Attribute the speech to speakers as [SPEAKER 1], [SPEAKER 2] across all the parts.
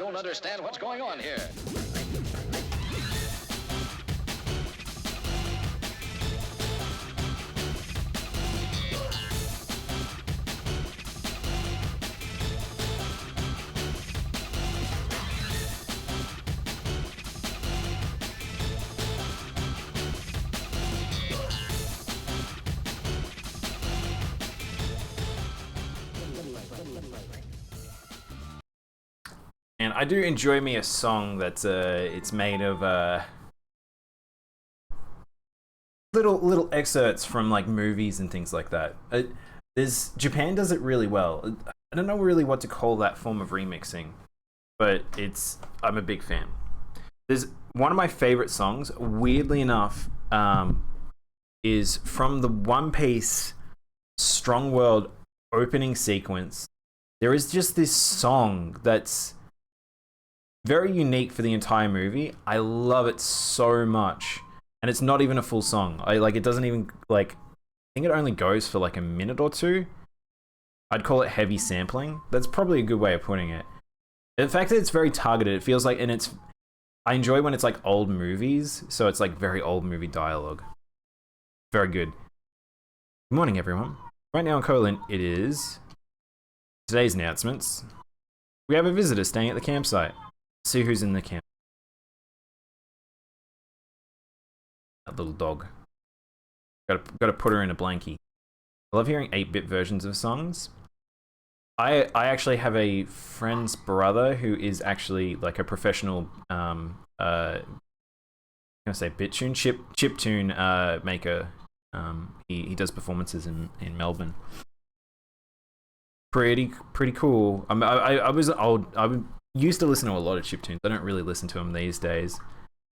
[SPEAKER 1] don't understand what's going on here.
[SPEAKER 2] And I do enjoy me a song that's it's made of little excerpts from like movies and things like that. Japan does it really well. I don't know really what to call that form of remixing, but I'm a big fan. There's one of my favorite songs, weirdly enough, is from the One Piece Strong World opening sequence. There is just this song that's very unique for the entire movie. I love it so much. And it's not even a full song. It doesn't even I think it only goes for like a minute or two. I'd call it heavy sampling. That's probably a good way of putting it. The fact that it's very targeted, it feels like, and I enjoy when it's like old movies, so it's like very old movie dialogue. Very good. Good morning, everyone. Right now in Colin, it is today's announcements. We have a visitor staying at the campsite. See who's in the camp. That little dog. Got to put her in a blankie. I love hearing 8-bit versions of songs. I actually have a friend's brother who is actually like a professional I'm gonna say chip tune maker. He does performances in Melbourne. Pretty cool. I was old. Used to listen to a lot of chiptunes. I don't really listen to them these days.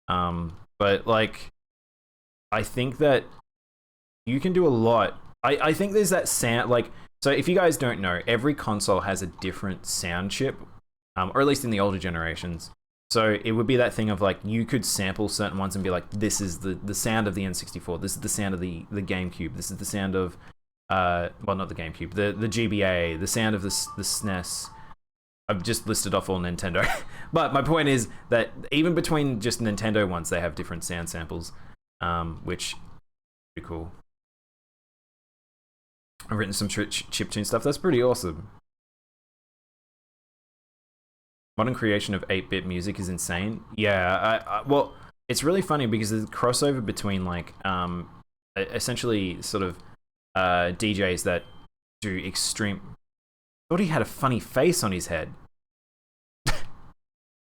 [SPEAKER 2] But like, I think that you can do a lot. I think there's that sound, like, so if you guys don't know, every console has a different sound chip, or at least in the older generations. So it would be that thing of like, you could sample certain ones and be like, this is the sound of the N64. This is the sound of the GameCube. This is the sound of, well, not the GameCube, the GBA, the sound of the SNES. I've just listed off all Nintendo. But my point is that even between just Nintendo ones, they have different sound samples, which is pretty cool. I've written some chiptune stuff. That's pretty awesome. Modern creation of 8-bit music is insane. Yeah, well, it's really funny because the crossover between like essentially sort of DJs that do extreme. Thought he had a funny face on his head.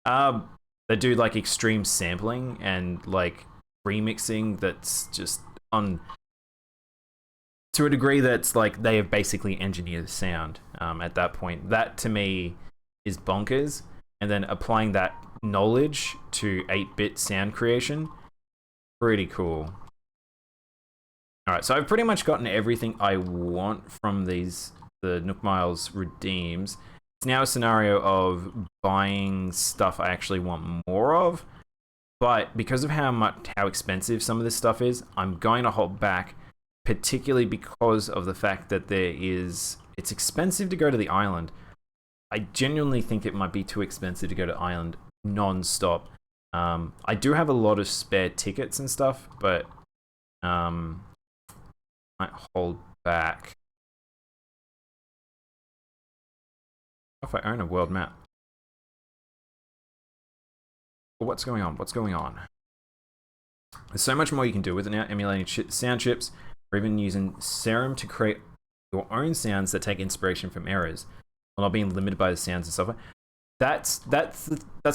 [SPEAKER 2] They do like extreme sampling and like remixing that's just on to a degree that's like they have basically engineered sound at that point. That to me is bonkers. And then applying that knowledge to 8-bit sound creation, pretty cool. All right, so I've pretty much gotten everything I want from the Nook Miles redeems. It's now a scenario of buying stuff I actually want more of, but because of how expensive some of this stuff is, I'm going to hold back, particularly because of the fact that it's expensive to go to the island. I genuinely think it might be too expensive to go to island non-stop. I do have a lot of spare tickets and stuff, but might hold back. If I own a world map. But what's going on? What's going on? There's so much more you can do with it now, emulating sound chips, or even using Serum to create your own sounds that take inspiration from errors, while not being limited by the sounds and stuff. That's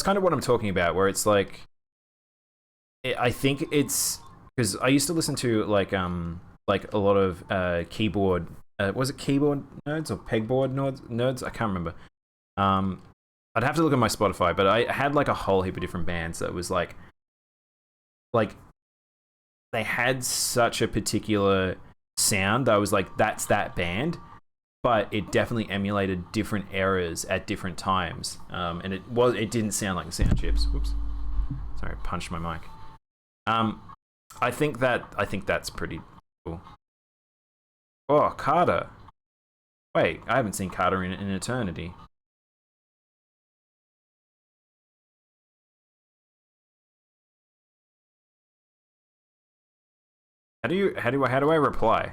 [SPEAKER 2] kind of what I'm talking about, where it's like, I think it's because I used to listen to like a lot of keyboard. Was it keyboard nerds or pegboard nerds? I can't remember. I'd have to look at my Spotify, but I had like a whole heap of different bands that was like they had such a particular sound that I was like, that's that band, but it definitely emulated different eras at different times, and it didn't sound like the sound chips. Whoops, sorry, I punched my mic. I think that's pretty cool. Oh, Carter. Wait, I haven't seen Carter in an eternity. How do I reply?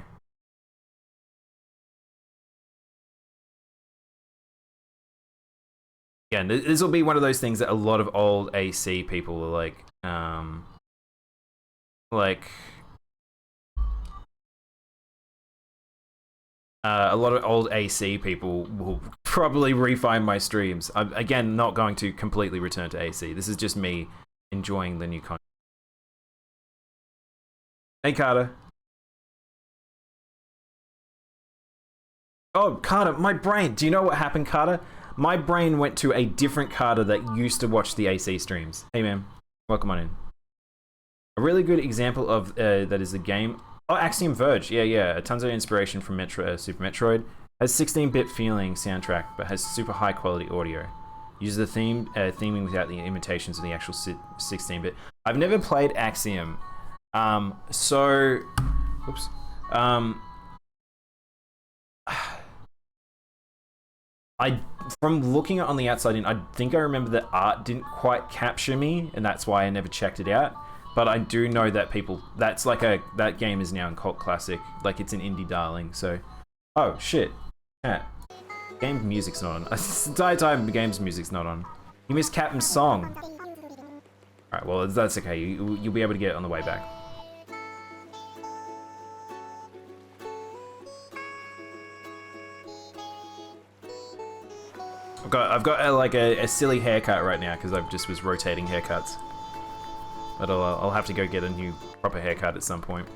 [SPEAKER 2] Yeah, this will be one of those things that a lot of old AC people are like a lot of old AC people will probably re-find my streams. I'm, again, not going to completely return to AC. This is just me enjoying the new content. Hey, Carter. Oh, Carter, my brain. Do you know what happened, Carter? My brain went to a different Carter that used to watch the AC streams. Hey, man. Welcome on in. A really good example of that is the game. Oh, Axiom Verge. Yeah. Tons of inspiration from Super Metroid. Has 16-bit feeling soundtrack, but has super high quality audio. Uses the theming without the imitations of the actual 16-bit. I've never played Axiom. Oops. From looking on the outside in, I think I remember that art didn't quite capture me, and that's why I never checked it out. But I do know that that game is now a cult classic. Like, it's an indie darling, so. Oh, shit. Yeah. Game music's not on. This entire time, the game's music's not on. You missed Captain's song. Alright, well, that's okay. You'll be able to get it on the way back. I've got a silly haircut right now because I just was rotating haircuts. But I'll have to go get a new proper haircut at some point.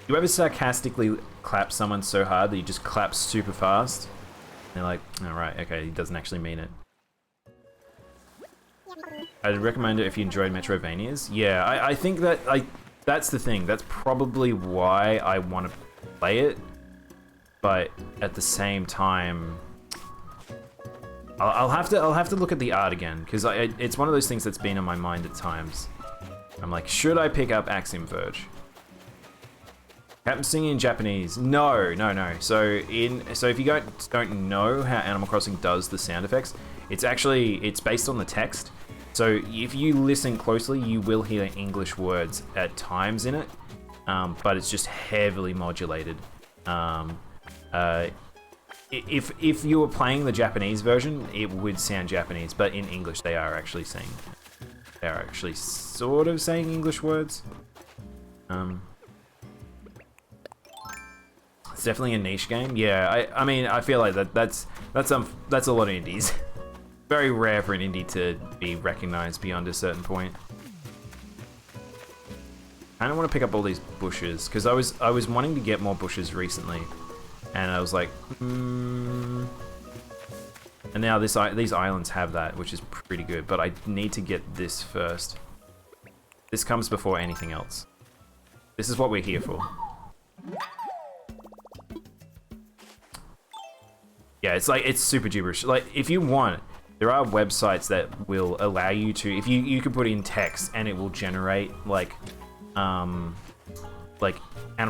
[SPEAKER 2] You ever sarcastically clap someone so hard that you just clap super fast? And they're like, oh, right, okay, he doesn't actually mean it. I'd recommend it if you enjoyed Metroidvanias. Yeah, I think that that's the thing. That's probably why I want to play it. But at the same time, I'll have to look at the art again because it's one of those things that's been on my mind at times. I'm like, should I pick up Axiom Verge? Captain singing in Japanese. No. So if you don't know how Animal Crossing does the sound effects, it's based on the text. So if you listen closely, you will hear English words at times in it, but it's just heavily modulated. If you were playing the Japanese version, it would sound Japanese, but in English they are actually sort of saying English words. It's definitely a niche game. Yeah, I mean, I feel like that's a lot of indies. Very rare for an indie to be recognized beyond a certain point. I don't want to pick up all these bushes because I was wanting to get more bushes recently, and I was like, And now these islands have that, which is pretty good. But I need to get this first. This comes before anything else. This is what we're here for. Yeah, it's super gibberish. Like, if you want, there are websites that will allow you to, if you could put in text and it will generate like Animal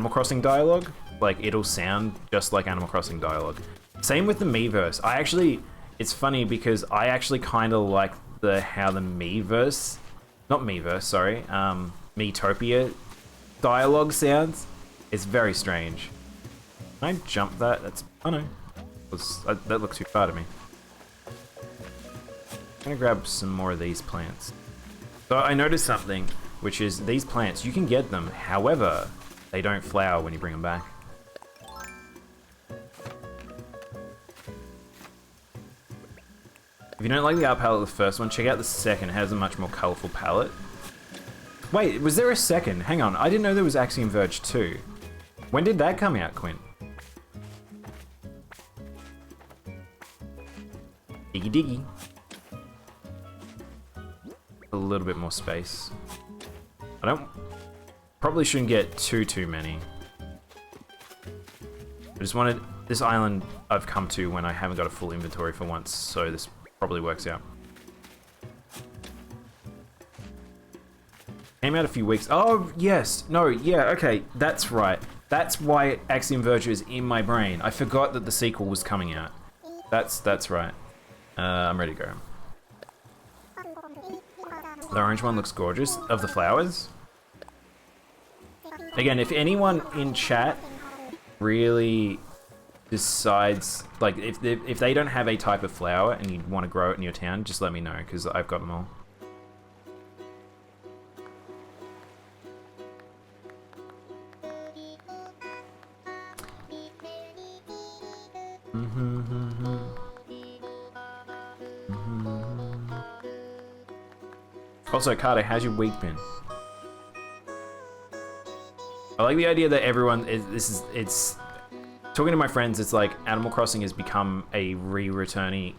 [SPEAKER 2] Crossing dialogue. Like, it'll sound just like Animal Crossing dialogue. Same with the Miiverse. It's funny because I actually kind of like how the Miiverse, not Miiverse, sorry, Miitopia dialogue sounds. It's very strange. Can I jump that? Oh no. That looks too far to me. I'm gonna grab some more of these plants. So I noticed something, which is these plants, you can get them, however, they don't flower when you bring them back. If you don't like the art palette of the first one, check out the second. It has a much more colourful palette. Wait, was there a second? Hang on, I didn't know there was Axiom Verge 2. When did that come out, Quint? Diggy diggy. A little bit more space. Probably shouldn't get too many. I just wanted this island I've come to when I haven't got a full inventory for once, so this probably works out. Came out a few weeks. Oh yes, no, yeah, okay, that's right. That's why Axiom Verge is in my brain. I forgot that the sequel was coming out. That's right. I'm ready to go. The orange one looks gorgeous. Of the flowers. Again, if anyone in chat really decides, like, if they don't have a type of flower and you want to grow it in your town, just let me know, because I've got them all. Also, Carter, how's your week been? I like the idea that everyone is. It's talking to my friends. It's like Animal Crossing has become a re-returning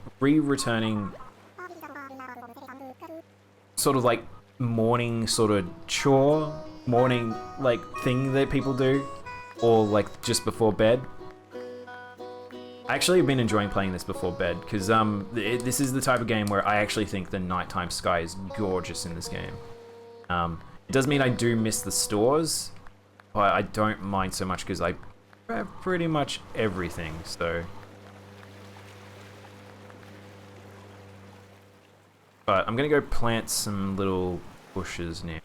[SPEAKER 2] sort of like morning sort of chore, morning like thing that people do, or like just before bed. I actually have been enjoying playing this before bed because this is the type of game where I actually think the nighttime sky is gorgeous in this game. It does mean I do miss the stores, but I don't mind so much because I have pretty much everything, so. But I'm gonna go plant some little bushes now.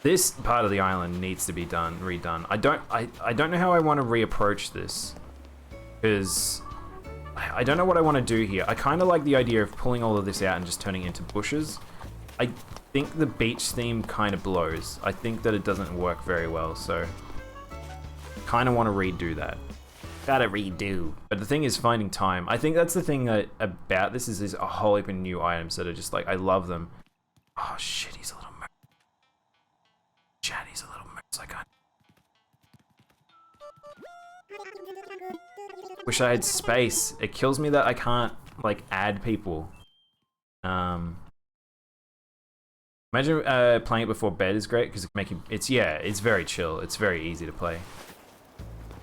[SPEAKER 2] This part of the island needs to be redone. I don't know how I want to reapproach this, because I don't know what I want to do here. I kind of like the idea of pulling all of this out and just turning it into bushes. I think the beach theme kind of blows. I think that it doesn't work very well, so kind of want to redo that. Gotta redo. But the thing is finding time. I think that's the thing about this is a whole heap of new items that are just like, I love them. Oh shit, he's a little moose. Chat, he's a little moose. I can't. Wish I had space. It kills me that I can't like add people. Imagine playing it before bed is great because it can make you. It's very chill. It's very easy to play.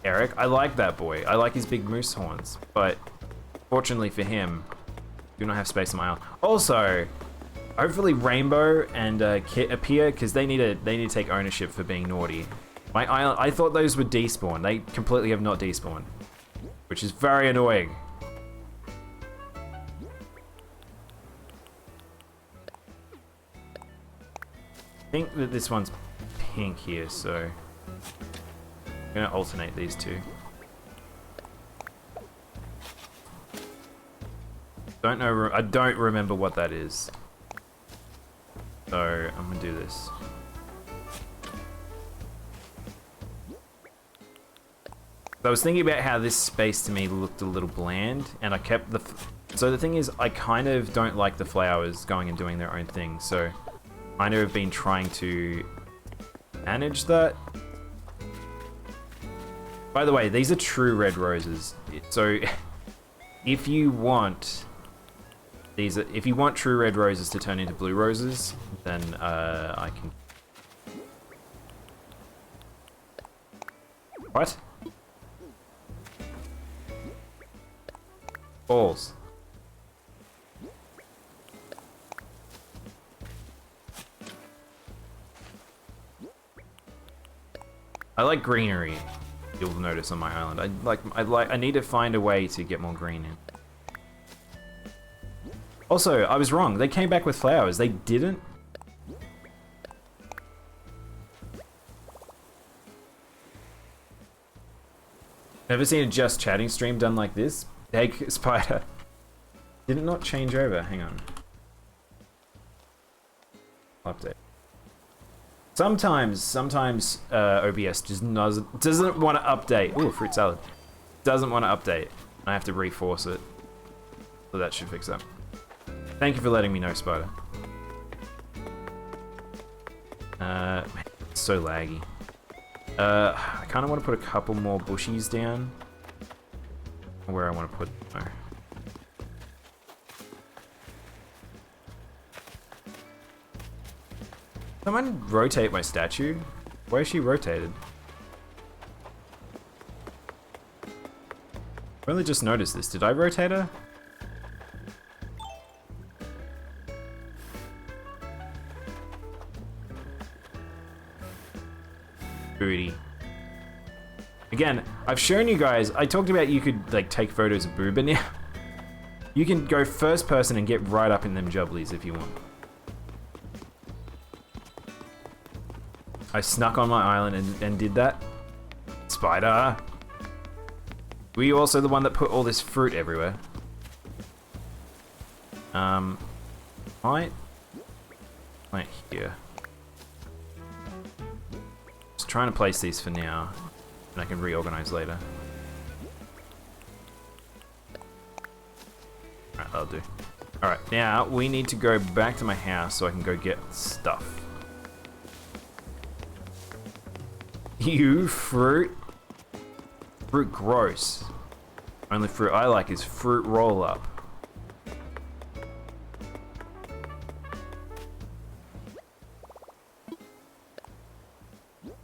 [SPEAKER 2] Eric, I like that boy. I like his big moose horns, but fortunately for him, I do not have space on my island. Also, hopefully Rainbow and Kit appear because they need to take ownership for being naughty. My island, I thought those would despawn. They completely have not despawned, which is very annoying. I think that this one's pink here, so I'm gonna alternate these two. Don't know. I don't remember what that is, so I'm gonna do this. I was thinking about how this space to me looked a little bland, and I kept the. So the thing is, I kind of don't like the flowers going and doing their own thing, so I kind of have been trying to manage that. By the way, these are true red roses. So if you want if you want true red roses to turn into blue roses, then I can. What? Balls. I like greenery. You'll notice on my island. I need to find a way to get more green in. Also, I was wrong. They came back with flowers. They didn't. Never seen a just chatting stream done like this. Egg spider. Did it not change over? Hang on. Update. Sometimes OBS just doesn't want to update. Ooh, fruit salad. Doesn't want to update. I have to reforce it. So that should fix that. Thank you for letting me know, Spider. Man, it's so laggy. I kind of want to put a couple more bushies down. Where I want to put them. Someone rotate my statue? Why is she rotated? I only just noticed this. Did I rotate her? Booty. Again, I've shown you guys, I talked about you could like take photos of Booba now. You can go first person and get right up in them jubblies if you want. I snuck on my island and did that. Spider! Were you also the one that put all this fruit everywhere? Right here. Just trying to place these for now, and I can reorganize later. Alright, that'll do. Alright, now we need to go back to my house so I can go get stuff. You fruit? Fruit gross. Only fruit I like is fruit roll up.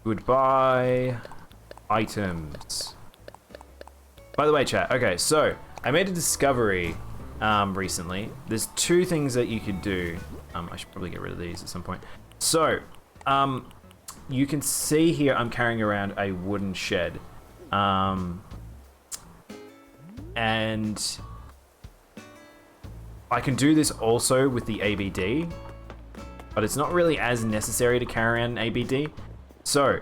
[SPEAKER 2] Goodbye. Items. By the way, chat. Okay, so I made a discovery recently. There's two things that you could do. I should probably get rid of these at some point. So, you can see here I'm carrying around a wooden shed. And I can do this also with the ABD, but it's not really as necessary to carry around an ABD. So,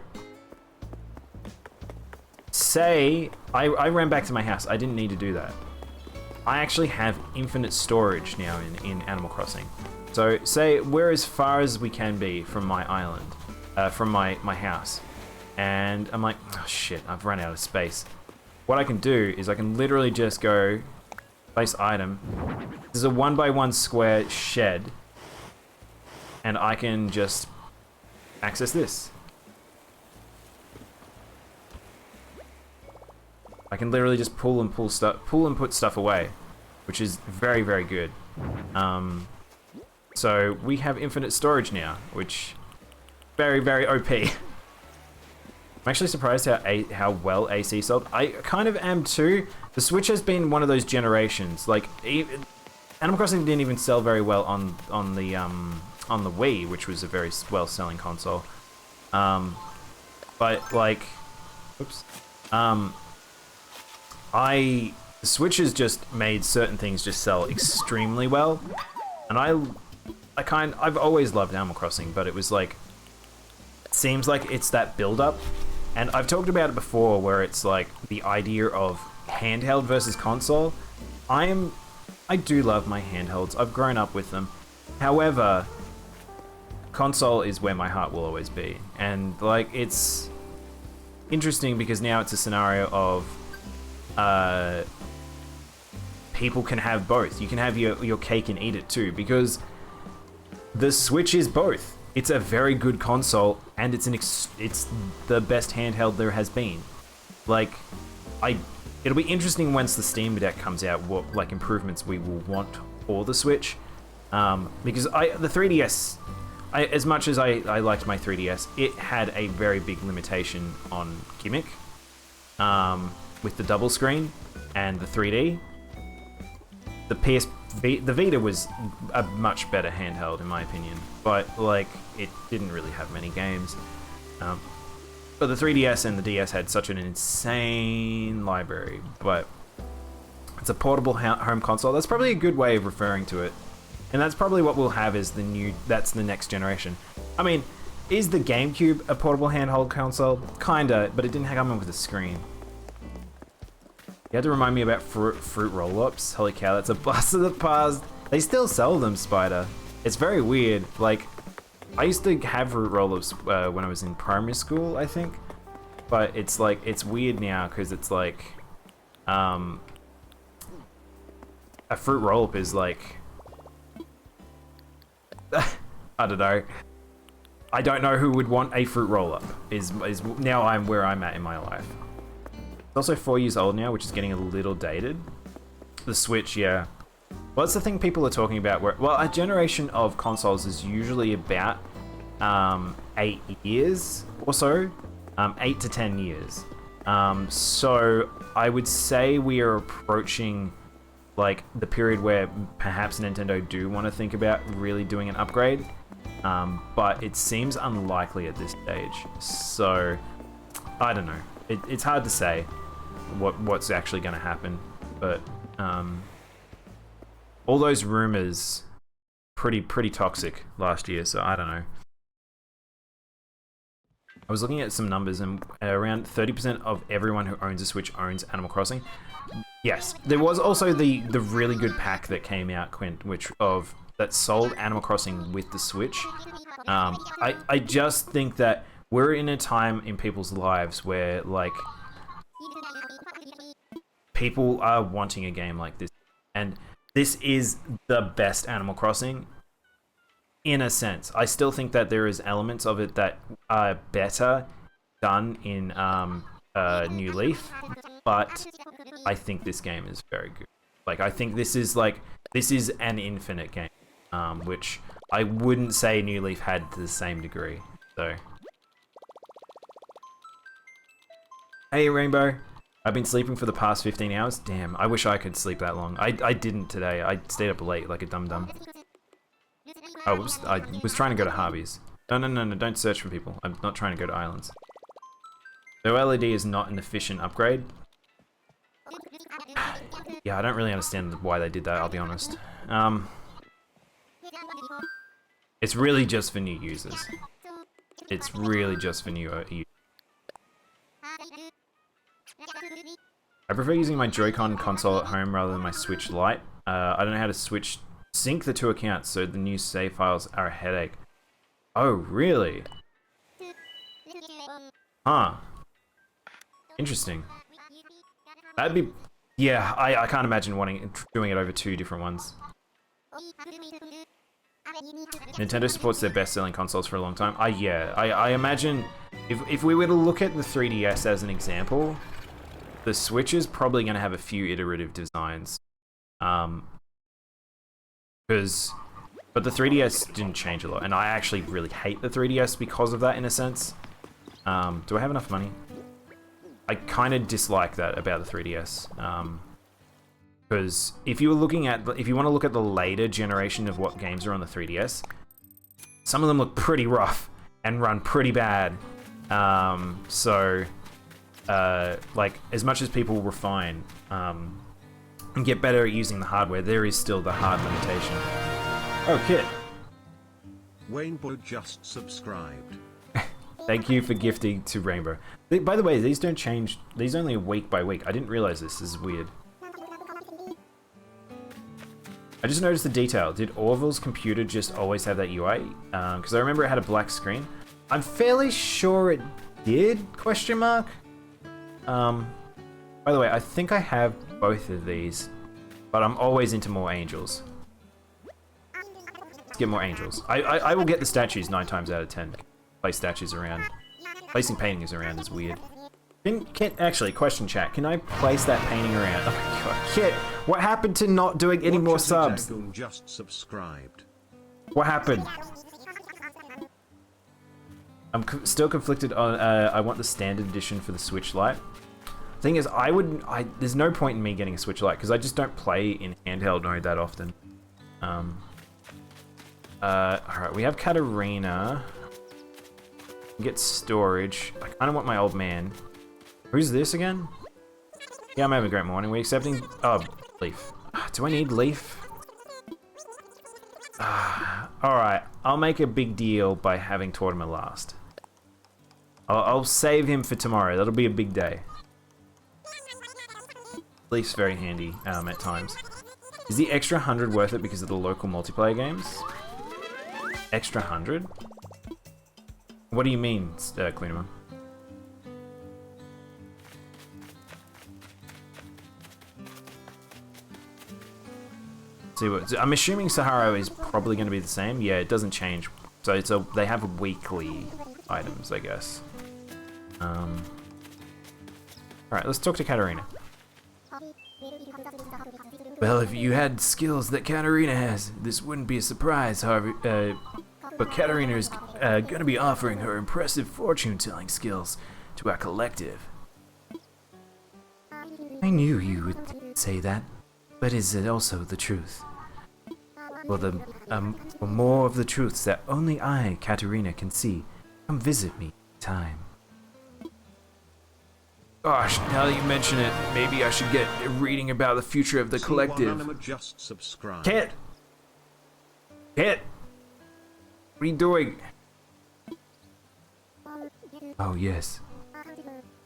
[SPEAKER 2] say I ran back to my house. I didn't need to do that. I actually have infinite storage now in Animal Crossing. So, say we're as far as we can be from my island, from my house. And I'm like, oh shit, I've run out of space. What I can do is I can literally just go, place item. This is a 1x1 square shed. And I can just access this. I can literally just pull and put stuff away, which is very, very good. So we have infinite storage now, which very, very OP. I'm actually surprised how well AC sold. I kind of am too. The Switch has been one of those generations. Like, Animal Crossing didn't even sell very well on the Wii, which was a very well-selling console. But like, oops. The Switch has just made certain things just sell extremely well, and I've always loved Animal Crossing, but it was like, it seems like it's that build-up, and I've talked about it before, where it's like the idea of handheld versus console. I do love my handhelds. I've grown up with them. However, console is where my heart will always be, and like, it's interesting because now it's a scenario of people can have both. You can have your cake and eat it too, because the Switch is both. It's a very good console, and it's the best handheld there has been. Like, it'll be interesting once the Steam Deck comes out, what like improvements we will want for the Switch, because the 3DS, as much as I liked my 3DS, it had a very big limitation on gimmick, with the double screen and the 3D. The Vita was a much better handheld in my opinion, but like, it didn't really have many games. But the 3DS and the DS had such an insane library, but it's a portable home console. That's probably a good way of referring to it. And that's probably what we'll have as that's the next generation. I mean, is the GameCube a portable handheld console? Kinda, but it didn't come in with a screen. You had to remind me about fruit roll-ups. Holy cow, that's a blast of the past. They still sell them, Spider. It's very weird. Like, I used to have fruit roll-ups when I was in primary school, I think. But it's like, it's weird now because it's like, a fruit roll-up is like, I don't know. I don't know who would want a fruit roll-up. Is now I'm where I'm at in my life. It's also 4 years old now, which is getting a little dated. The Switch, yeah. Well, that's the thing people are talking about. Well, a generation of consoles is usually about 8 years or so. 8 to 10 years. So I would say we are approaching like the period where perhaps Nintendo do want to think about really doing an upgrade. But it seems unlikely at this stage. So I don't know. It's hard to say what's actually going to happen, but all those rumors pretty toxic last year, so I don't know. I was looking at some numbers, and around 30% of everyone who owns a Switch owns Animal Crossing. Yes, there was also the really good pack that came out, Quint, that sold Animal Crossing with the Switch. I just think that we're in a time in people's lives where, like, people are wanting a game like this, and this is the best Animal Crossing in a sense. I still think that there is elements of it that are better done in New Leaf, but I think this game is very good. Like, I think this is an infinite game, which I wouldn't say New Leaf had to the same degree. So, hey Rainbow, I've been sleeping for the past 15 hours. Damn, I wish I could sleep that long. I didn't today. I stayed up late like a dum-dum. Oh, whoops, I was trying to go to Harvey's. No, don't search for people. I'm not trying to go to islands. The OLED is not an efficient upgrade. Yeah, I don't really understand why they did that, I'll be honest. It's really just for new users. It's really just for new users. I prefer using my Joy-Con console at home rather than my Switch Lite. I don't know how to sync the two accounts, so the new save files are a headache. Oh, really? Huh. Interesting. That'd be... Yeah, I can't imagine doing it over two different ones. Nintendo supports their best-selling consoles for a long time. I imagine if we were to look at the 3DS as an example, the Switch is probably going to have a few iterative designs. But the 3DS didn't change a lot, and I actually really hate the 3DS because of that, in a sense. Do I have enough money? I kind of dislike that about the 3DS. Because if you want to look at the later generation of what games are on the 3DS, some of them look pretty rough and run pretty bad. Like, as much as people refine and get better at using the hardware, there is still the hard limitation. Oh, Kit.
[SPEAKER 1] Rainbow just subscribed.
[SPEAKER 2] Thank you for gifting to Rainbow. By the way, these don't change. These only week by week. I didn't realize this. This is weird. I just noticed the detail. Did Orville's computer just always have that UI? Because I remember it had a black screen. I'm fairly sure it did, question mark. By the way, I think I have both of these, but I'm always into more angels. Let's get more angels. I will get the statues 9 times out of 10. Place statues around. Placing paintings around is weird. Actually, question chat, can I place that painting around? Oh my god, Kit, what happened to not doing any more subs?
[SPEAKER 1] Just subscribed.
[SPEAKER 2] What happened? I'm still conflicted on, I want the standard edition for the Switch Lite. Thing is, there's no point in me getting a Switch Lite, because I just don't play in handheld mode that often. Alright, we have Katarina. Get storage. I kind of want my old man. Who's this again? Yeah, I'm having a great morning. We accepting... Oh, Leaf. Do I need Leaf? Alright, I'll make a big deal by having Tortimer last. I'll save him for tomorrow. That'll be a big day. Leaf's very handy at times. Is the extra 100 worth it because of the local multiplayer games? Extra 100? What do you mean, Queenema? See what? I'm assuming Sahara is probably going to be the same. Yeah, it doesn't change. So they have weekly items, I guess. All right, let's talk to Katarina. Well, if you had skills that Katarina has, this wouldn't be a surprise. However, but Katarina is going to be offering her impressive fortune-telling skills to our collective. I knew you would say that, but is it also the truth? Well, for more of the truths that only I, Katarina, can see, come visit me time. Gosh, now that you mention it, maybe I should get reading about the future of the collective.
[SPEAKER 1] C1 just subscribed.
[SPEAKER 2] Kit! Kit! What are you doing? Oh, yes.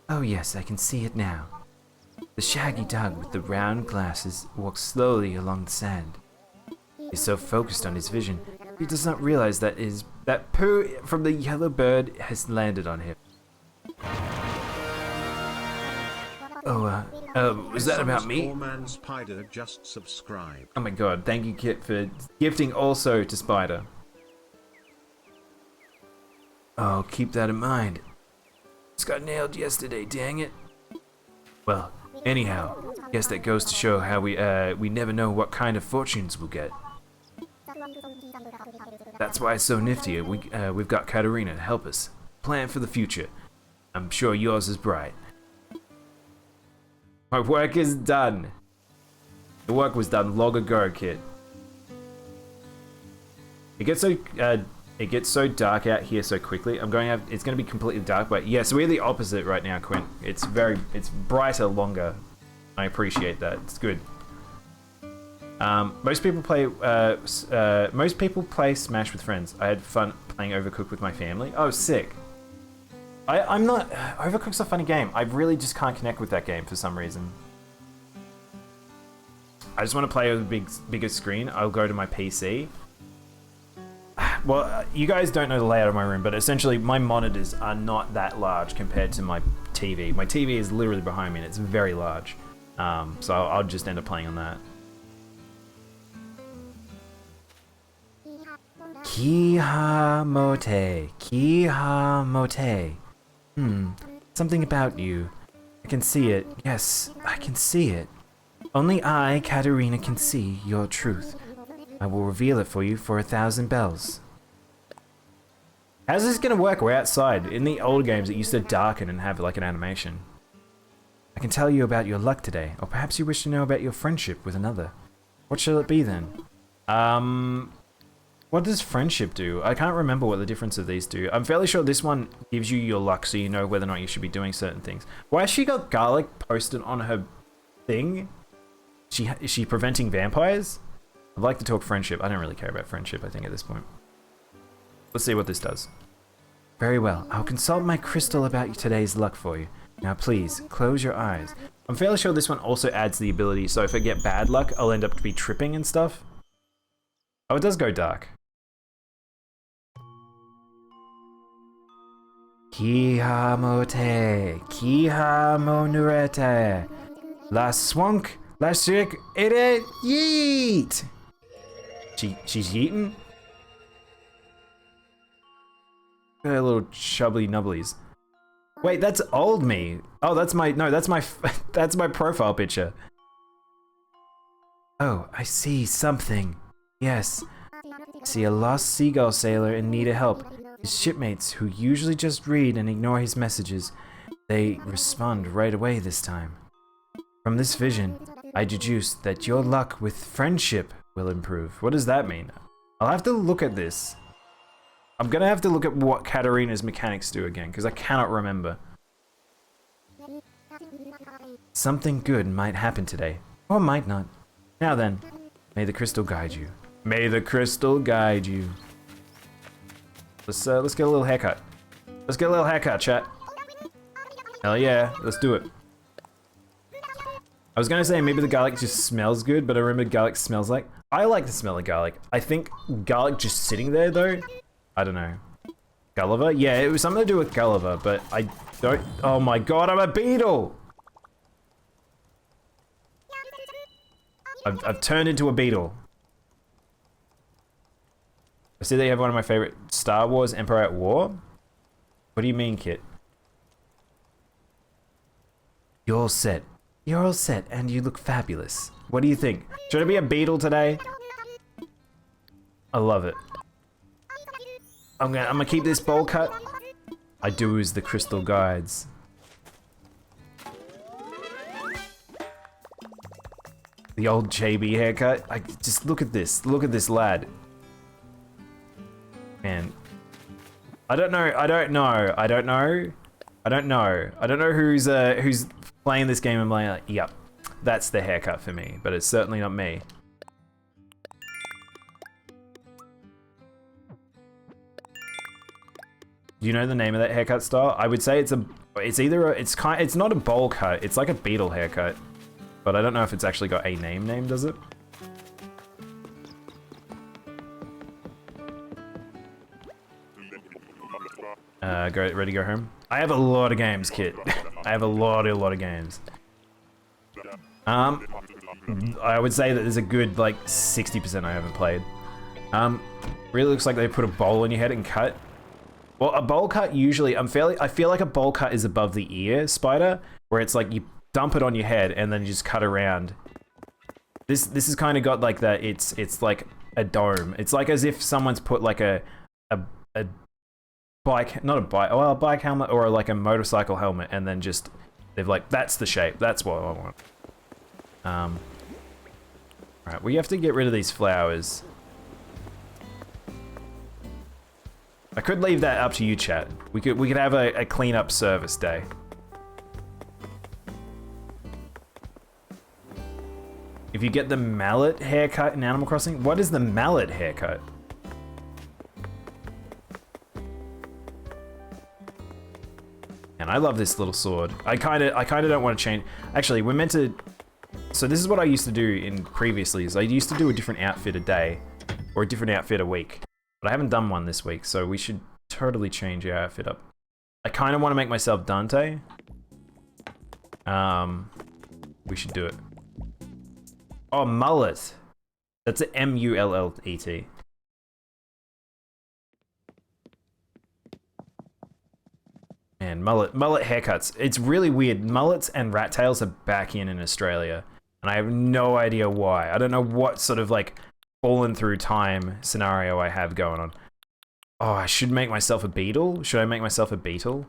[SPEAKER 2] Oh, yes, I can see it now. The shaggy dog with the round glasses walks slowly along the sand. He's so focused on his vision, he does not realize that poo from the yellow bird has landed on him. Was that about me?
[SPEAKER 1] Four-man Spider just subscribed.
[SPEAKER 2] Oh my god, thank you, Kit, for gifting also to Spider. Oh, keep that in mind. Just got nailed yesterday, dang it. Well, anyhow, guess that goes to show how we never know what kind of fortunes we'll get. That's why it's so nifty. We've got Katarina to help us plan for the future. I'm sure yours is bright. My work is done. The work was done long ago, kid. It gets so dark out here so quickly. It's gonna be completely dark, but yeah, so we're the opposite right now, Quint. It's brighter longer. I appreciate that. It's good. Most people play Smash with friends. I had fun playing Overcooked with my family. Oh, sick. I'm not... Overcooked's a funny game. I really just can't connect with that game for some reason. I just want to play with a bigger screen. I'll go to my PC. Well, you guys don't know the layout of my room, but essentially my monitors are not that large compared to my TV. My TV is literally behind me and it's very large. So I'll just end up playing on that. Kihamote. Something about you. I can see it. Yes, I can see it. Only I, Katarina, can see your truth. I will reveal it for you for 1,000 bells. How's this gonna work? We're outside. In the old games, it used to darken and have like an animation. I can tell you about your luck today, or perhaps you wish to know about your friendship with another. What shall it be then? What does friendship do? I can't remember what the difference of these do. I'm fairly sure this one gives you your luck so you know whether or not you should be doing certain things. Why has she got garlic posted on her thing? Is she preventing vampires? I'd like to talk friendship. I don't really care about friendship, I think, at this point. Let's see what this does. Very well. I'll consult my crystal about today's luck for you. Now please, close your eyes. I'm fairly sure this one also adds the ability, so if I get bad luck, I'll end up to be tripping and stuff. Oh, it does go dark. Kihamote, Kihamonurete, La Swunk, La Shik, Ere, Yeet! She's yeeting? Look at her little chubbly nubblies. Wait, that's old me. Oh, that's my profile picture. Oh, I see something. Yes. I see a lost seagull sailor in need of help. His shipmates, who usually just read and ignore his messages, they respond right away this time. From this vision, I deduce that your luck with friendship will improve. What does that mean? I'll have to look at this. I'm gonna have to look at what Katarina's mechanics do again, because I cannot remember. Something good might happen today, or might not. Now then, may the crystal guide you. May the crystal guide you. Let's get a little haircut. Let's get a little haircut, chat. Hell yeah, let's do it. I was gonna say maybe the garlic just smells good, but I remember garlic smells like... I like the smell of garlic. I think garlic just sitting there though, I don't know. Gulliver? Yeah, it was something to do with Gulliver, but I don't... Oh my god, I'm a beetle! I've turned into a beetle. I see that you have one of my favorite Star Wars Empire at War. What do you mean, Kit? You're all set. You're all set, and you look fabulous. What do you think? Should I be a beetle today? I love it. I'm gonna keep this bowl cut. I do as the crystal guides. The old JB haircut. Just look at this. Look at this lad. Man. I don't know. I don't know. I don't know who's playing this game and like, yep, that's the haircut for me, but it's certainly not me. Do you know the name of that haircut style? I would say it's not a bowl cut, it's like a beetle haircut. But I don't know if it's actually got a name, does it? Ready to go home? I have a lot of games, Kit. I have a lot of games. I would say that there's a good, like, 60% I haven't played. Really looks like they put a bowl on your head and cut. Well, a bowl cut usually, I feel like a bowl cut is above the ear, Spider, where it's like you dump it on your head and then you just cut around. This has kind of got like that, it's like a dome. It's like as if someone's put like a bike, not a bike, well, a bike helmet or like a motorcycle helmet, and then just, they've like, that's the shape, that's what I want. Alright, we have to get rid of these flowers. I could leave that up to you, chat. We could have a cleanup service day. If you get the mallet haircut in Animal Crossing, what is the mallet haircut? And I love this little sword. I kind of don't want to change. Actually, we're meant to. So this is what I used to do in previously. Is I used to do a different outfit a day, or a different outfit a week. But I haven't done one this week, so we should totally change our outfit up. I kind of want to make myself Dante. We should do it. Oh, mullet. That's a M-U-L-L-E-T. Man, mullet haircuts. It's really weird. Mullets and rat tails are back in Australia, and I have no idea why. I don't know what sort of like fallen through time scenario I have going on. Oh, I should make myself a beetle? Should I make myself a beetle?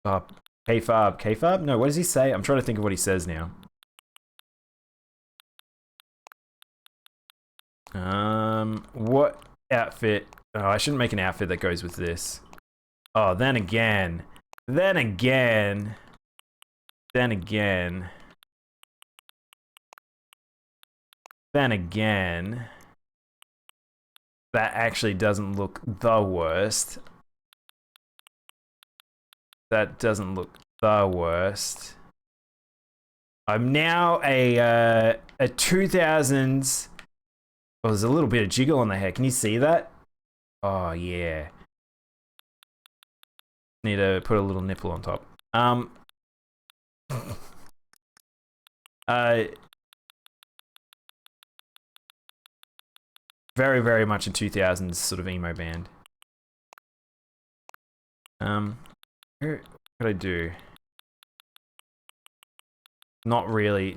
[SPEAKER 2] K-Farb. K-Farb? No, what does he say? I'm trying to think of what he says now. What outfit? Oh, I shouldn't make an outfit that goes with this. Oh, then again, that actually doesn't look the worst. That doesn't look the worst. I'm now a 2000s. Oh, there's a little bit of jiggle on the hair. Can you see that? Oh, yeah. Need to put a little nipple on top. Very, very much a 2000s sort of emo band. What could I do? Not really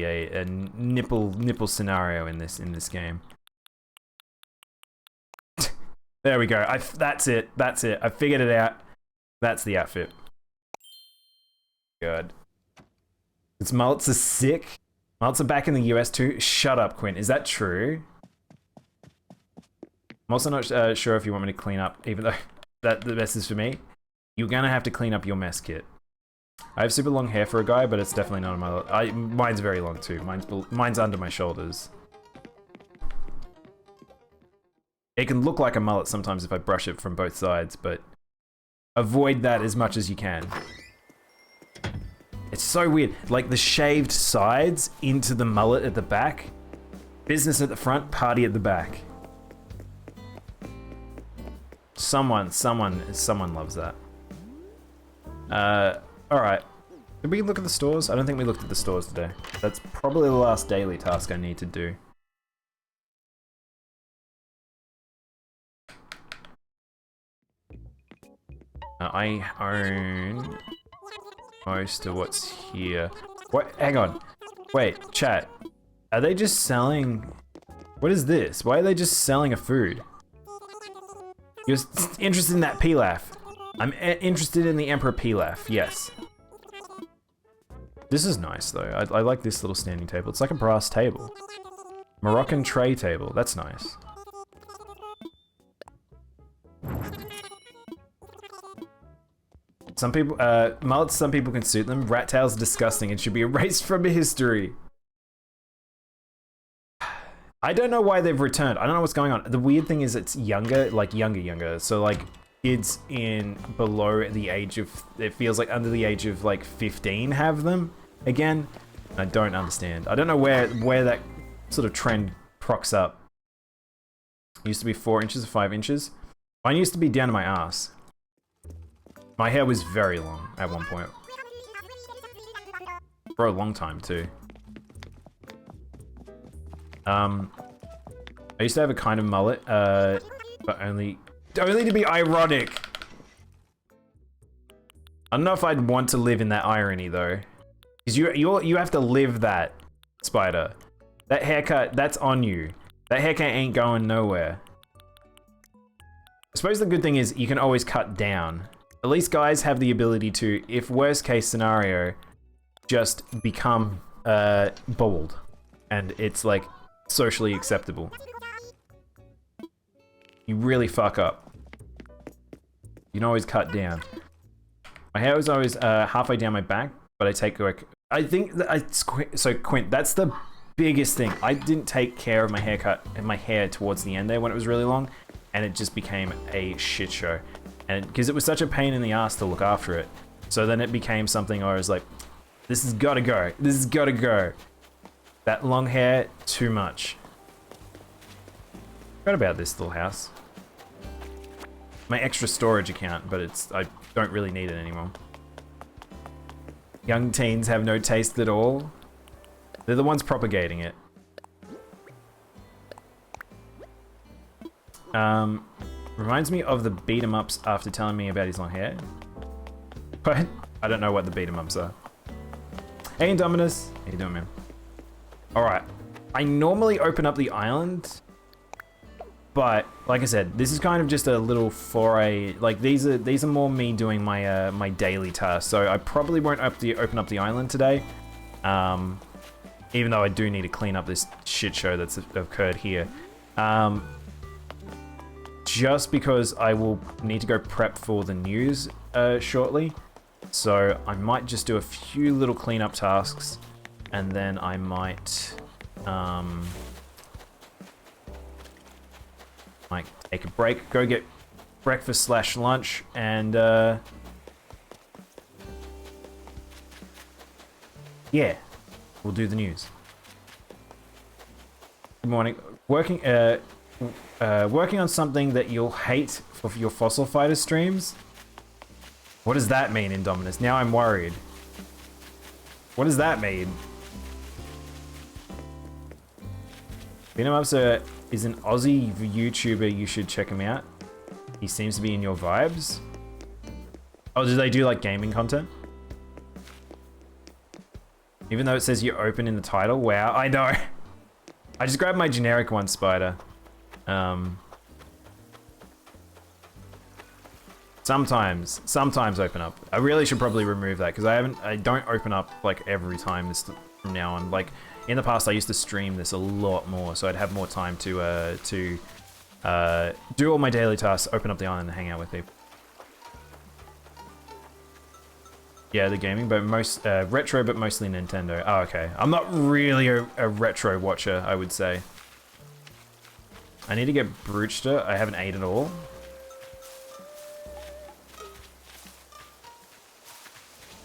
[SPEAKER 2] a nipple scenario in this game. There we go. That's it. I figured it out. That's the outfit. Good. Its mullets are sick. Mullets are back in the US too. Shut up, Quinn. Is that true? I'm also not sure if you want me to clean up, even though that the best is for me. You're gonna have to clean up your mess, Kit. I have super long hair for a guy, but it's definitely not on my. Mine's very long too. Mine's under my shoulders. It can look like a mullet sometimes if I brush it from both sides, but avoid that as much as you can. It's so weird. Like the shaved sides into the mullet at the back. Business at the front, party at the back. Someone loves that. Alright. Did we look at the stores? I don't think we looked at the stores today. That's probably the last daily task I need to do. I own most of what's here. What? Hang on. Wait, chat. Are they just selling... What is this? Why are they just selling a food? You're interested in that pilaf. I'm interested in the Emperor pilaf, yes. This is nice though. I like this little standing table. It's like a brass table. Moroccan tray table. That's nice. Mullets, some people can suit them. Rat tails are disgusting and should be erased from history. I don't know why they've returned. I don't know what's going on. The weird thing is it's younger, like younger. So like kids in below the age of, it feels like under the age of like 15 have them again. I don't understand. I don't know where that sort of trend crocks up. It used to be 4 inches or 5 inches. Mine used to be down to my ass. My hair was very long at one point. For a long time too. I used to have a kind of mullet, but only to be ironic. I don't know if I'd want to live in that irony though. Because you have to live that, Spider. That haircut, that's on you. That haircut ain't going nowhere. I suppose the good thing is you can always cut down. At least guys have the ability to, if worst case scenario, just become bald. And it's like socially acceptable. You really fuck up. You can always cut down. My hair was always halfway down my back, but I take like, I think that so Quint, that's the biggest thing. I didn't take care of my haircut and my hair towards the end there when it was really long, and it just became a shit show. And because it was such a pain in the ass to look after it, so then it became something where I was like, this has got to go. This has got to go. That long hair, too much. Forgot about this little house. My extra storage account, but I don't really need it anymore. Young teens have no taste at all. They're the ones propagating it. Reminds me of the beat 'em ups after telling me about his long hair. But I don't know what the beat 'em ups are. Hey Indominus, how you doing, man? Alright. I normally open up the island, but like I said, this is kind of just a little foray. Like these are more me doing my my daily tasks. So I probably won't open up the island today. Even though I do need to clean up this shit show that's occurred here. Just because I will need to go prep for the news shortly. So I might just do a few little cleanup tasks, and then I might take a break, go get breakfast / lunch, and yeah, we'll do the news. Good morning. Working on something that you'll hate for your Fossil Fighter streams? What does that mean, Indominus? Now I'm worried. What does that mean? Beat-em Ups is an Aussie YouTuber. You should check him out. He seems to be in your vibes. Oh, do they do like gaming content? Even though it says you're open in the title. Wow, I know. I just grabbed my generic one, Spider. Sometimes open up. I really should probably remove that because I don't open up like every time this from now on. Like in the past, I used to stream this a lot more, so I'd have more time to do all my daily tasks, open up the island, and hang out with people. Yeah, the gaming, but most retro, but mostly Nintendo. Oh, okay. I'm not really a retro watcher, I would say. I need to get Brewster. I haven't ate at all.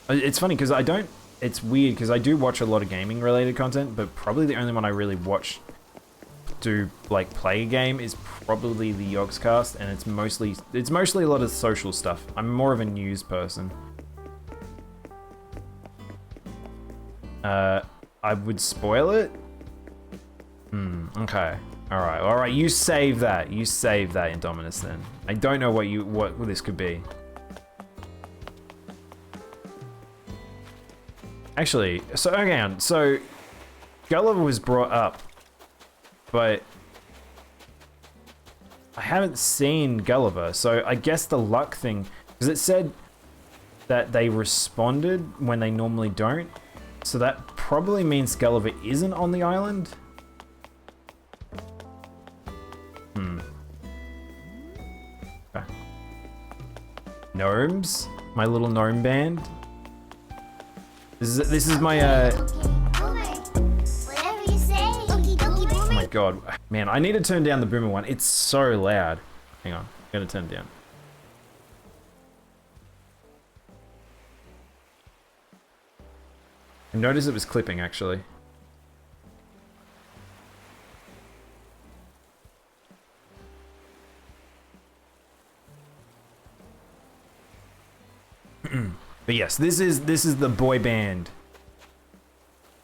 [SPEAKER 2] It's funny because I don't. It's weird because I do watch a lot of gaming related content, but probably the only one I really watch do like play a game is probably the Yogscast, and it's mostly a lot of social stuff. I'm more of a news person. I would spoil it. Okay. All right. You save that. You save that, Indominus. Then I don't know what this could be. Actually, so hang on. So Gulliver was brought up, but I haven't seen Gulliver. So I guess the luck thing, because it said that they responded when they normally don't. So that probably means Gulliver isn't on the island. Okay. Gnomes? my little gnome band. This is my
[SPEAKER 3] Whatever you say. Okie dokie,
[SPEAKER 2] oh
[SPEAKER 3] boomer.
[SPEAKER 2] my god, man, I need to turn down the boomer one. It's so loud. Hang on, I'm gonna turn it down. I noticed it was clipping actually. But yes, this is the boy band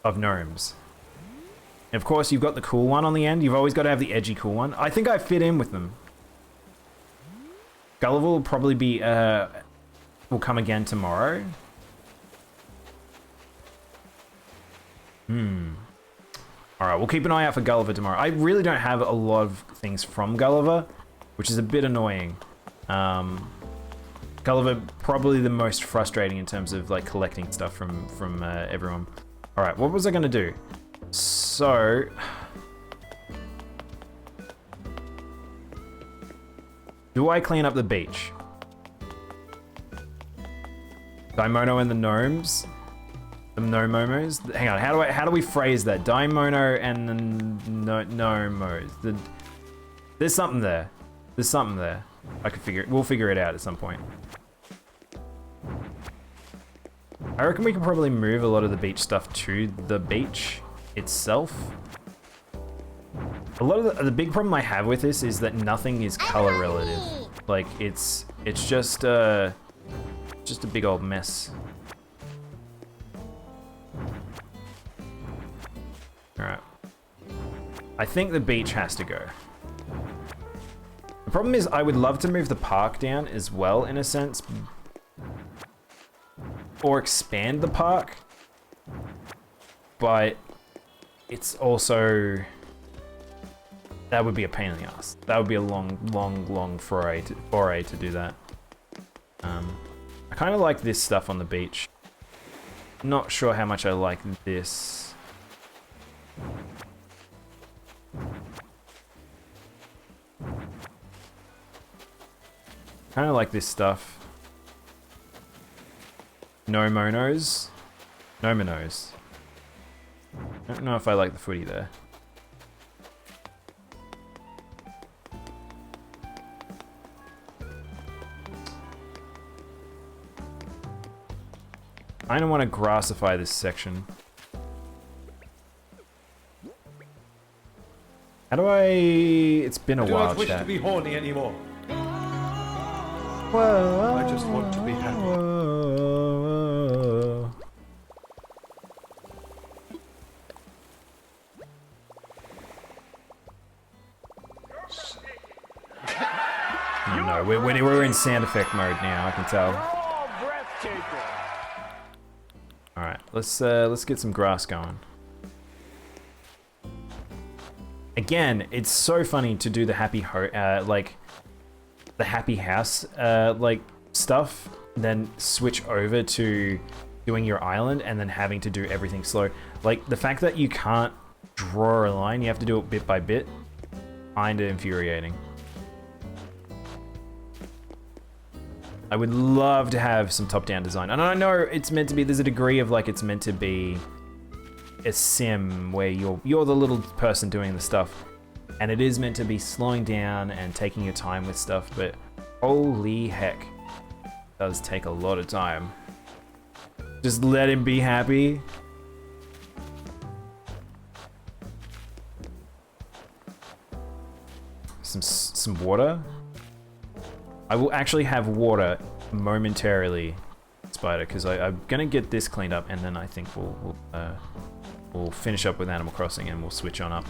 [SPEAKER 2] of gnomes. And of course, you've got the cool one on the end. You've always got to have the edgy cool one. I think I fit in with them. Gulliver will probably be will come again tomorrow. All right, we'll keep an eye out for Gulliver tomorrow. I really don't have a lot of things from Gulliver, which is a bit annoying. Gulliver probably the most frustrating in terms of like collecting stuff from everyone. All right, what was I gonna do? So, do I clean up the beach? Daimono and the gnomes, the gnomomos. Hang on, how do we phrase that? Daimono and the gnomos. There's something there. There's something there. We'll figure it out at some point. I reckon we can probably move a lot of the beach stuff to the beach itself. A lot of the big problem I have with this is that nothing is color relative. Like it's just a big old mess. All right. I think the beach has to go. The problem is I would love to move the park down as well in a sense. Or expand the park. But it's also... that would be a pain in the ass. That would be a long foray to do that. I kind of like this stuff on the beach. Not sure how much I like this. Kind of like this stuff. No monos. No monos. I don't know if I like the footy there. I don't want to grassify this section. How do I... It's been a
[SPEAKER 4] I do
[SPEAKER 2] while,
[SPEAKER 4] not wish
[SPEAKER 2] chat.
[SPEAKER 4] to be horny anymore.
[SPEAKER 2] Whoa,
[SPEAKER 4] I just want to be happy.
[SPEAKER 2] whoa. Oh no, we're in sound effect mode now, I can tell. Alright, let's get some grass going. Again, it's so funny to do the happy like the happy house like stuff, then switch over to doing your island and then having to do everything slow. Like the fact that you can't draw a line, you have to do it bit by bit, kinda infuriating. I would love to have some top-down design. And I know it's meant to be, there's a degree of like it's meant to be a sim where you're the little person doing the stuff. And it is meant to be slowing down and taking your time with stuff, but holy heck, it does take a lot of time. Just let him be happy. Some water. I will actually have water momentarily, Spider, because I'm gonna get this cleaned up, and then I think we'll finish up with Animal Crossing and we'll switch on up.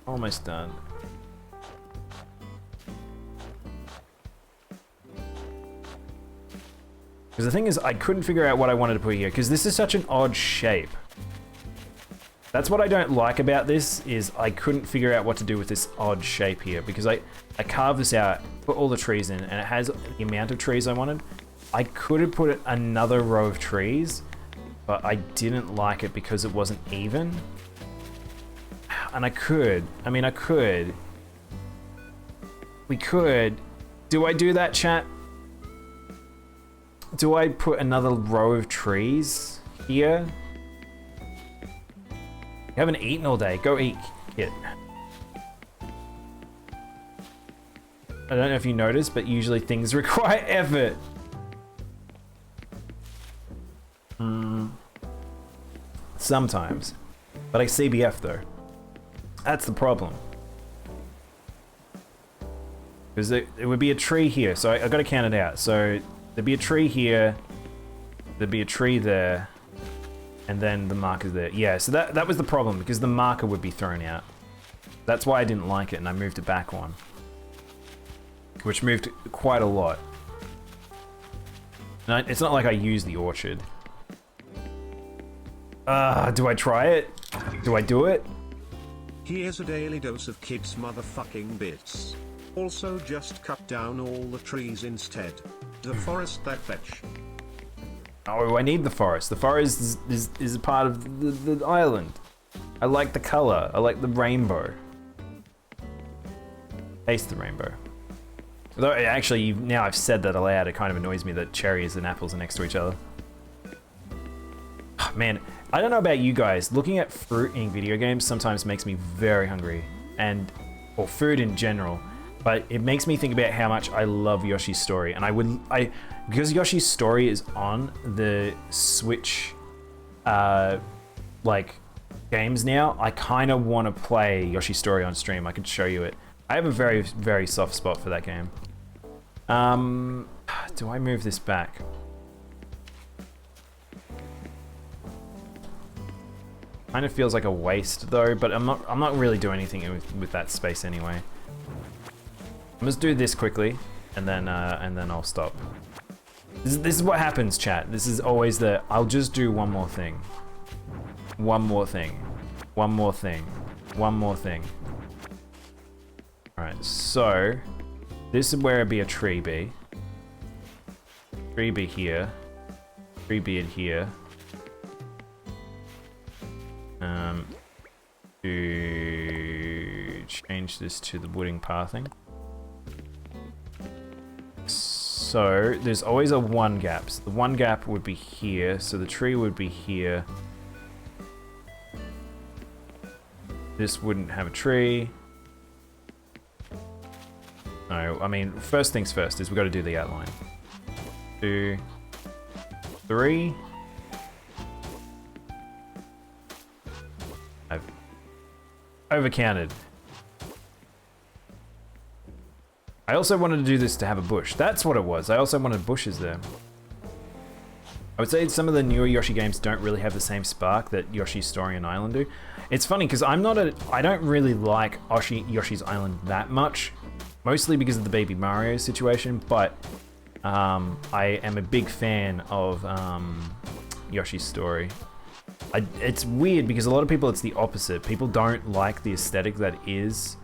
[SPEAKER 2] Almost done. Because the thing is, I couldn't figure out what I wanted to put here, because this is such an odd shape. That's what I don't like about this, is I couldn't figure out what to do with this odd shape here, because I carved this out, put all the trees in, and it has the amount of trees I wanted. I could have put another row of trees, but I didn't like it because it wasn't even. And I could. I mean, I could. We could. Do I do that, chat? Do I put another row of trees here? You haven't eaten all day. Go eat, kid. I don't know if you noticed, but usually things require effort. Sometimes. But I CBF though. That's the problem. Because it would be a tree here, so I gotta count it out. So there'd be a tree here, there'd be a tree there, and then the marker's there. Yeah, so that was the problem, because the marker would be thrown out. That's why I didn't like it, and I moved it back one. Which moved quite a lot. And it's not like I use the orchard. Do I try it? Do I do it?
[SPEAKER 1] Here's a daily dose of kids' motherfucking bits. Also just cut down all the trees instead. The forest that fetch.
[SPEAKER 2] Oh, I need the forest. The forest is a part of the island. I like the color. I like the rainbow. Taste the rainbow. Although, actually, now I've said that aloud, it kind of annoys me that cherries and apples are next to each other. Oh, man, I don't know about you guys. Looking at fruit in video games sometimes makes me very hungry. Or food in general. But it makes me think about how much I love Yoshi's Story. And because Yoshi's Story is on the Switch, like, games now, I kind of want to play Yoshi's Story on stream. I could show you it. I have a very, very soft spot for that game. Do I move this back? Kind of feels like a waste though, but I'm not really doing anything with that space anyway. I'm just do this quickly, and then I'll stop. This is what happens, chat. This is always I'll just do one more thing. One more thing. One more thing. One more thing. Alright, so this is where it'd be a tree be. Tree be here. Tree be in here. To change this to the wooding pathing. So there's always a one gap. So the one gap would be here, so the tree would be here. This wouldn't have a tree. No, I mean, first things first is we've got to do the outline. 2, 3. I've overcounted. I also wanted to do this to have a bush. That's what it was. I also wanted bushes there. I would say some of the newer Yoshi games don't really have the same spark that Yoshi's Story and Island do. It's funny because I don't really like Yoshi's Island that much. Mostly because of the Baby Mario situation, but I am a big fan of Yoshi's Story. It's weird because a lot of people, it's the opposite. People don't like the aesthetic that is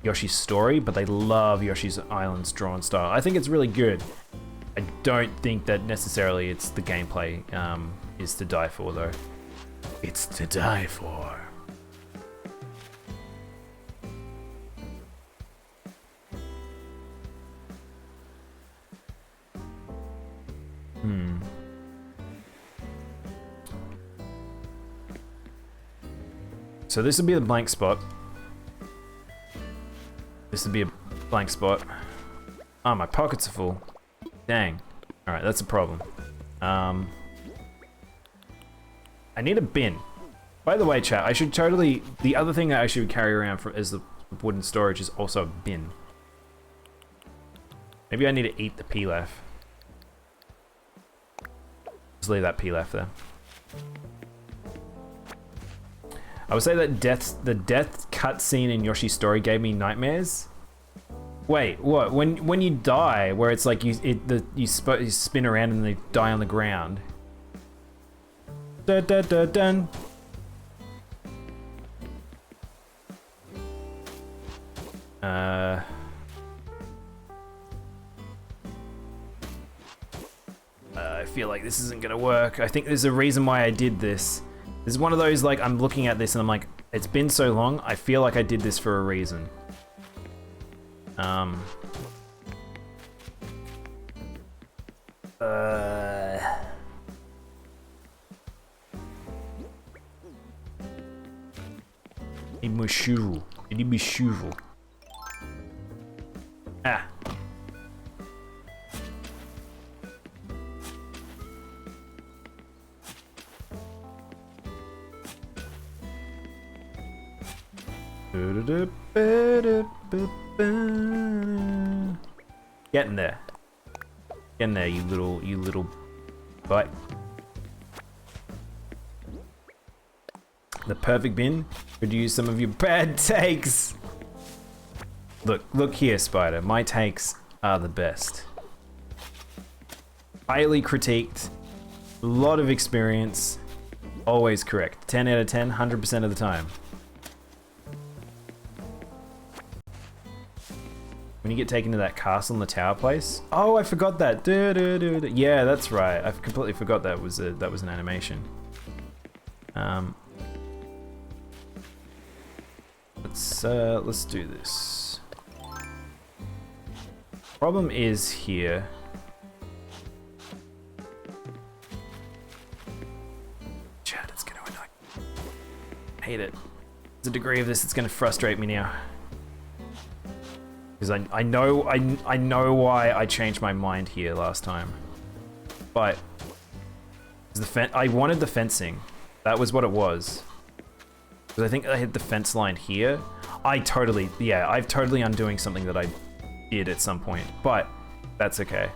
[SPEAKER 2] Yoshi's Story, but they love Yoshi's Island's drawn style. I think it's really good. I don't think that necessarily it's the gameplay is to die for, though. It's to die for. So this would be the blank spot. This would be a blank spot. Oh, my pockets are full. Dang. Alright, that's a problem. I need a bin. By the way, chat, I should totally... The other thing that I should carry around as the wooden storage is also a bin. Maybe I need to eat the pilaf. Just leave that pilaf there. I would say that the death cutscene in Yoshi's Story gave me nightmares. Wait, what? When you die, where it's like you spin around and they die on the ground. Dun dun dun dun. I feel like this isn't gonna work. I think there's a reason why I did this. This is one of those, like, I'm looking at this and I'm like, it's been so long, I feel like I did this for a reason. Imushuru. Ah. Getting there. Getting there, you little bite. The perfect bin could use some of your bad takes. Look here, Spider. My takes are the best. Highly critiqued, a lot of experience, always correct. 10 out of 10, 100% of the time. When you get taken to that castle in the tower place. Oh, I forgot that. Yeah, that's right. I completely forgot that was an animation. Let's do this. Problem is here. Chad, it's gonna annoy. Hate it. There's a degree of this that's gonna frustrate me now. Because I know why I changed my mind here last time. But I wanted the fencing. That was what it was. Because I think I hit the fence line here. I'm totally undoing something that I did at some point. But that's okay.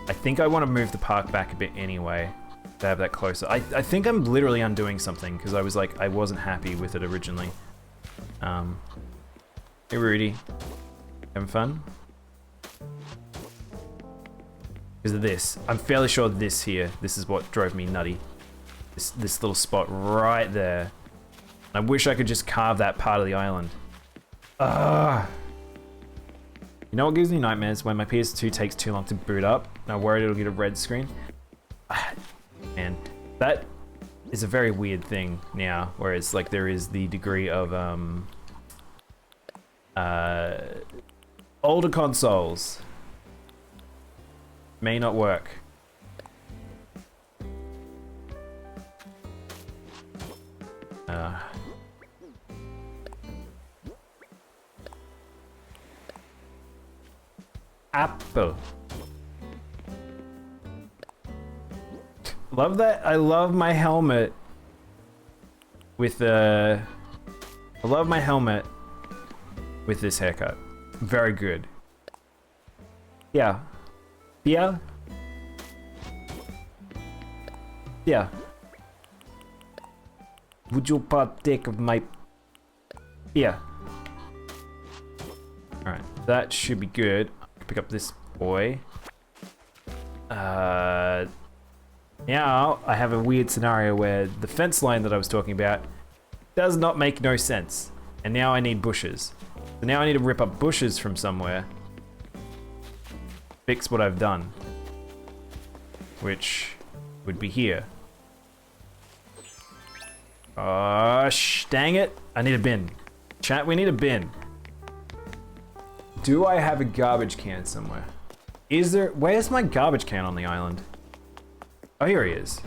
[SPEAKER 2] I think I want to move the park back a bit anyway to have that closer. I think I'm literally undoing something because I was like, I wasn't happy with it originally. Hey Rudy. Having fun? Because of this. I'm fairly sure this is what drove me nutty. This little spot right there. I wish I could just carve that part of the island. You know what gives me nightmares? When my PS2 takes too long to boot up, and I'm worried it'll get a red screen. Man, that is a very weird thing now, whereas like there is the degree of older consoles may not work. Apple. Love that. I love my helmet with I love my helmet with this haircut. Very good. Yeah. Yeah. Yeah. Would you partake of my... Yeah. Alright, that should be good. Pick up this boy. Now I have a weird scenario where the fence line that I was talking about does not make no sense. And now I need bushes. So now I need to rip up bushes from somewhere. Fix what I've done. Which would be here. Dang it. I need a bin. Chat, we need a bin. Do I have a garbage can somewhere? Is there... Where's my garbage can on the island? Oh, here he is.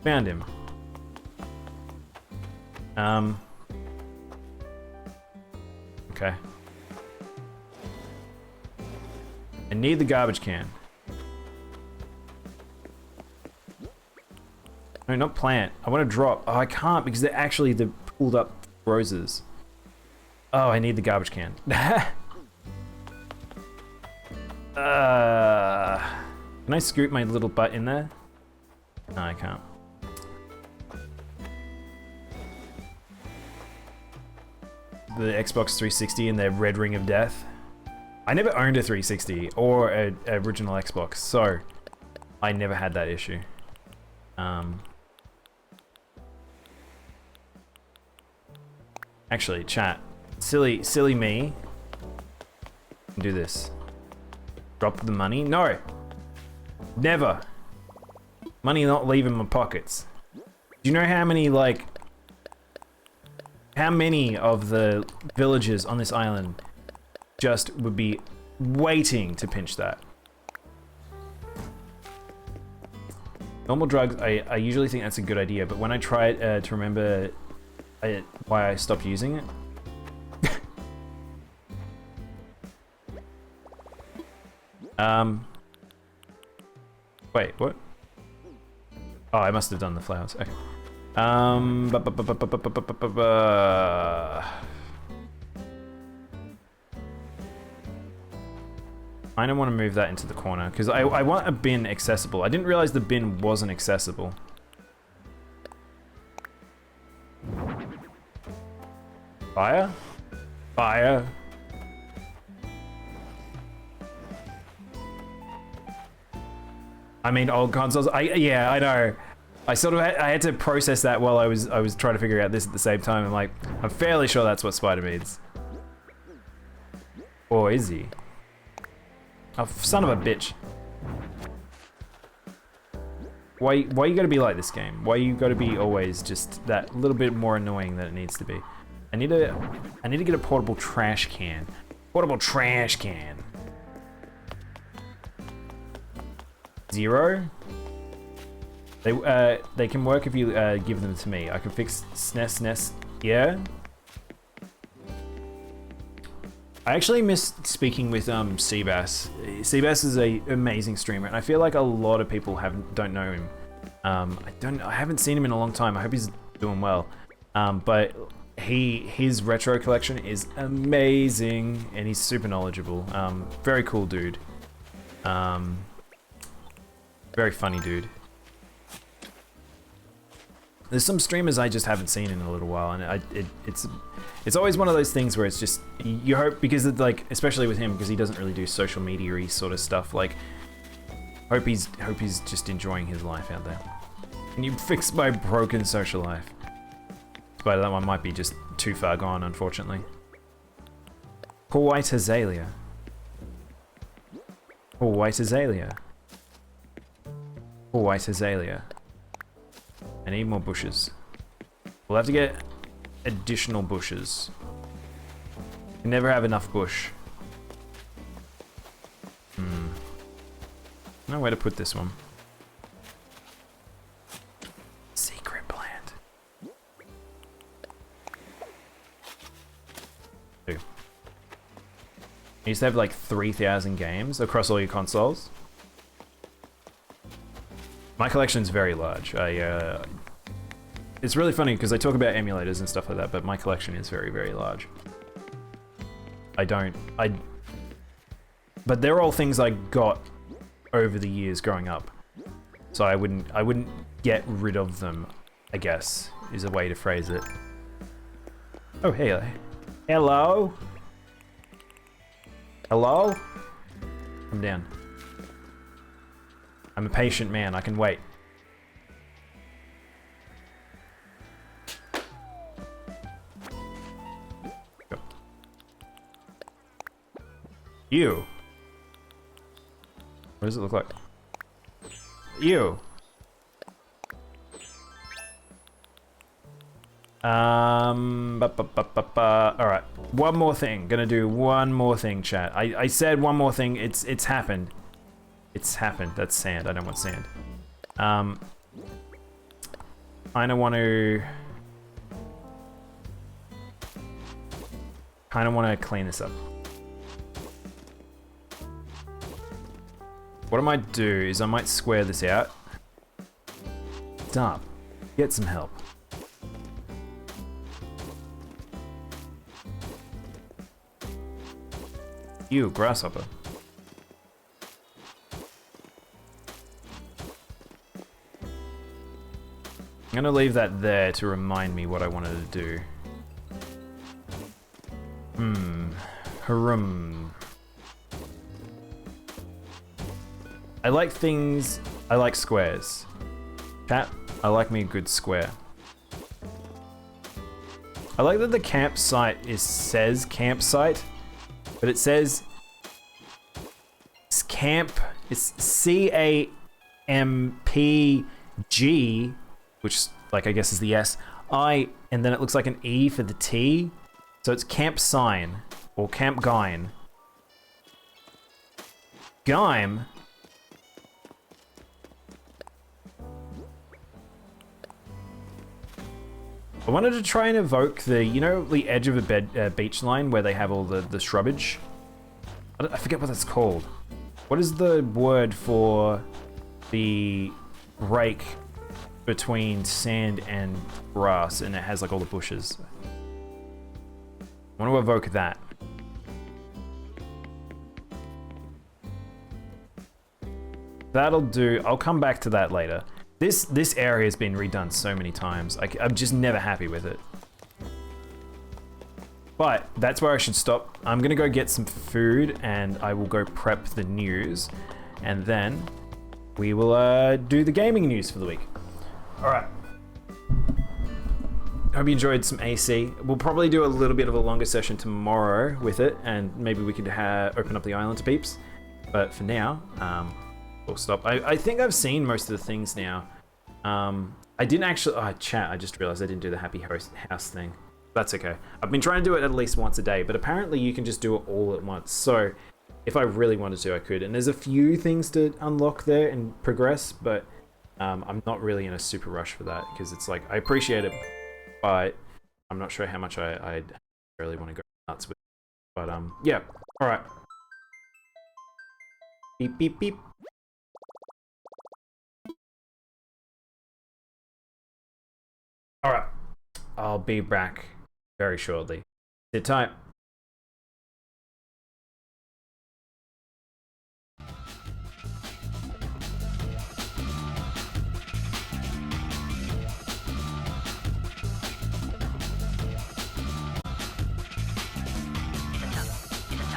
[SPEAKER 2] Found him. Okay. I need the garbage can. No, not plant. I want to drop. Oh, I can't because they're actually the pulled up roses. Oh, I need the garbage can. Can I scoot my little butt in there? No, I can't. The Xbox 360 and their red ring of death. I never owned a 360 or an original Xbox, so I never had that issue. Actually, chat. Silly me. Do this. Drop the money? No! Never! Money not leaving my pockets. Do you know how many, like... How many of the villagers on this island just would be waiting to pinch that? Normal drugs, I usually think that's a good idea, but when I try to remember why I stopped using it... Wait, what? Oh, I must have done the flowers. Okay. I don't want to move that into the corner because I want a bin accessible. I didn't realize the bin wasn't accessible. Fire? Fire. I mean, old consoles. Yeah, I know. I sort of I had to process that while I was trying to figure out this at the same time. I'm like, I'm fairly sure that's what Spider means. Or is he? Oh, son of a bitch! Why you gotta be like this game? Why you gotta be always just that little bit more annoying than it needs to be? I need to get a portable trash can. Portable trash can. 0? They can work if you give them to me. I can fix SNES. Yeah. I actually miss speaking with Seabass. Seabass is a amazing streamer, and I feel like a lot of people don't know him. I haven't seen him in a long time. I hope he's doing well. But his retro collection is amazing, and he's super knowledgeable. Very cool dude. Very funny dude. There's some streamers I just haven't seen in a little while, and it's always one of those things where it's just you hope, because it's like, especially with him, because he doesn't really do social media-y sort of stuff. Like, hope he's just enjoying his life out there. Can you fix my broken social life? But that one might be just too far gone, unfortunately. Poor white azalea. Poor white azalea. Poor white azalea. I need more bushes. We'll have to get additional bushes. We never have enough bush. No way to put this one. Secret plant. Two. You used to have like 3,000 games across all your consoles. My collection's very large. It's really funny because I talk about emulators and stuff like that, but my collection is very, very large. But they're all things I got over the years growing up. So I wouldn't get rid of them, I guess, is a way to phrase it. Oh, hey. Hello? Hello? Come down. I'm a patient man, I can wait. Go. You. What does it look like? You. Alright, one more thing. Gonna do one more thing, chat. I said one more thing, it's happened. It's happened. That's sand. I don't want sand. I don't want to... kind of want to clean this up. What I might do is I might square this out. Stop. Get some help. You, grasshopper. I'm gonna leave that there to remind me what I wanted to do. I like things, I like squares. Chat, I like me a good square. I like that the campsite says campsite, but it says it's camp, it's C-A-M-P CMPG, which like I guess is the S, I, and then it looks like an E for the T. So it's Camp Sign or Camp Gine. Gime. I wanted to try and evoke the, you know, the edge of a beach line where they have all the shrubbage. I forget what that's called. What is the word for the break between sand and grass and it has like all the bushes? I want to evoke that. That'll do. I'll come back to that later. This area has been redone so many times. I'm just never happy with it. But that's where I should stop. I'm gonna go get some food and I will go prep the news. And then we will do the gaming news for the week. All right. Hope you enjoyed some AC. We'll probably do a little bit of a longer session tomorrow with it, and maybe we could open up the island to peeps. But for now, we'll stop. I think I've seen most of the things now. I didn't actually... Oh, chat, I just realized I didn't do the happy house thing. That's okay. I've been trying to do it at least once a day, but apparently you can just do it all at once. So if I really wanted to, I could. And there's a few things to unlock there and progress, but I'm not really in a super rush for that because it's like, I appreciate it, but I'm not sure how much I really want to go nuts with it. But yeah, all right. Beep, beep, beep. All right, I'll be back very shortly. Sit tight.